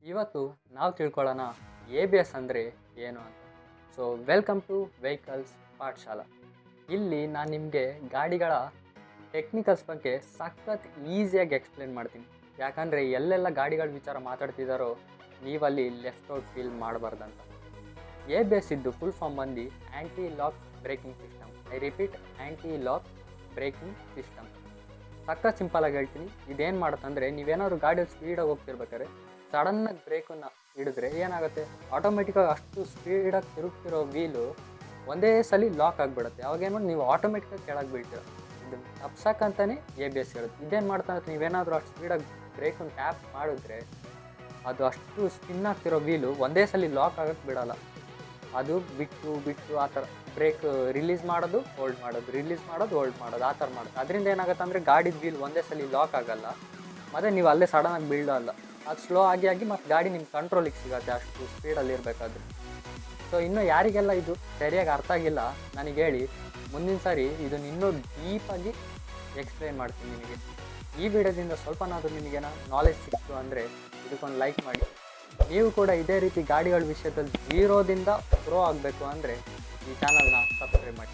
ಇವತ್ತು ನಾವು ತಿಳ್ಕೊಳ್ಳೋಣ ಎ ಬಿ ಎಸ್ ಅಂದರೆ ಏನು ಅಂತ. So welcome to vehicles Pathashala. ಇಲ್ಲಿ ನಾನು ನಿಮಗೆ ಗಾಡಿಗಳ ಟೆಕ್ನಿಕಲ್ಸ್ ಬಗ್ಗೆ ಸಖತ್ ಈಸಿಯಾಗಿ ಎಕ್ಸ್ಪ್ಲೇನ್ ಮಾಡ್ತೀನಿ. ಯಾಕಂದರೆ ಎಲ್ಲೆಲ್ಲ ಗಾಡಿಗಳ ವಿಚಾರ ಮಾತಾಡ್ತಿದ್ದಾರೋ ನೀವಲ್ಲಿ ಲೆಫ್ಟ್ ಔಟ್ ಫೀಲ್ ಮಾಡಬಾರ್ದಂತ. ಎ ಬಿ ಎಸ್ ಇದ್ದು ಫುಲ್ ಫಾರ್ಮ್ ಬಂದು anti lock braking system. I repeat, anti lock braking system. ಸಖತ್ ಸಿಂಪಲಾಗಿ ಹೇಳ್ತೀನಿ. ಇದೇನು ಮಾಡುತ್ತಂದರೆ, ನೀವೇನಾದ್ರು ಗಾಡಿಯಲ್ಲಿ ಸ್ಪೀಡಾಗಿ ಹೋಗ್ತಿರ್ಬೇಕಾದ್ರೆ ಸಡನ್ನಾಗಿ ಬ್ರೇಕನ್ನು ಹಿಡಿದ್ರೆ ಏನಾಗುತ್ತೆ, ಆಟೋಮೆಟಿಕ್ಕಾಗಿ ಅಷ್ಟು ಸ್ಪೀಡಾಗಿ ತಿರುಗ್ತಿರೋ ವೀಲು ಒಂದೇ ಸಲ ಲಾಕ್ ಆಗಿಬಿಡುತ್ತೆ. ಅವಾಗೇನು ಮಾಡಿ ನೀವು ಆಟೋಮೆಟಿಕ್ಕಾಗಿ ಕೆಳಗೆ ಬೀಳ್ತೀರ. ಇದು ತಪ್ಸಕ್ಕಂತಲೇ ಎ ಬಿ ಎಸ್ ಇರುತ್ತೆ. ಇದೇನು ಮಾಡ್ತಾನೆ, ನೀವೇನಾದರೂ ಅಷ್ಟು ಸ್ಪೀಡಾಗಿ ಬ್ರೇಕನ್ನು ಟ್ಯಾಪ್ ಮಾಡಿದ್ರೆ ಅದು ಅಷ್ಟು ಸ್ಪಿನ್ ಆಗ್ತಿರೋ ವೀಲು ಒಂದೇ ಸಲ ಲಾಕ್ ಆಗೋಕ್ಕೆ ಬಿಡೋಲ್ಲ. ಅದು ಬಿಟ್ಟು ಬಿಟ್ಟು ಆ ಥರ ಬ್ರೇಕ್ ರಿಲೀಸ್ ಮಾಡೋದು ಹೋಲ್ಡ್ ಮಾಡೋದು, ರಿಲೀಸ್ ಮಾಡೋದು ಹೋಲ್ಡ್ ಮಾಡೋದು, ಆ ಥರ ಮಾಡೋದು. ಅದರಿಂದ ಏನಾಗುತ್ತೆ ಅಂದರೆ ಗಾಡಿದ ವೀಲ್ ಒಂದೇ ಸಲ ಲಾಕ್ ಆಗೋಲ್ಲ, ಮತ್ತು ನೀವು ಅಲ್ಲೇ ಸಡನ್ನಾಗಿ ಬೀಳೋಲ್ಲ. ಅದು ಸ್ಲೋ ಆಗಿ ಮತ್ತು ಗಾಡಿ ನಿಮ್ಮ ಕಂಟ್ರೋಲಿಗೆ ಸಿಗುತ್ತೆ ಅಷ್ಟು ಸ್ಪೀಡಲ್ಲಿ ಇರಬೇಕಾದ್ರೆ. ಸೊ ಇನ್ನೂ ಯಾರಿಗೆಲ್ಲ ಇದು ಸರಿಯಾಗಿ ಅರ್ಥ ಆಗಿಲ್ಲ ನನಗೆ ಹೇಳಿ, ಮುಂದಿನ ಸಾರಿ ಇದನ್ನು ಇನ್ನೂ ಡೀಪಾಗಿ ಎಕ್ಸ್ಪ್ಲೇನ್ ಮಾಡ್ತೀನಿ ನಿಮಗೆ. ಈ ವಿಡಿಯೋದಿಂದ ಸ್ವಲ್ಪನಾದರೂ ನಿಮಗೇನೋ ನಾಲೆಜ್ ಸಿಕ್ತು ಅಂದರೆ ಇದಕ್ಕೊಂದು ಲೈಕ್ ಮಾಡಿ. ನೀವು ಕೂಡ ಇದೇ ರೀತಿ ಗಾಡಿಗಳ ವಿಷಯದಲ್ಲಿ 0ದಿಂದ ಪ್ರೋ ಆಗಬೇಕು ಅಂದರೆ ಈ ಚಾನಲ್ನ ಸಬ್ಸ್ಕ್ರೈಬ್ ಮಾಡಿ.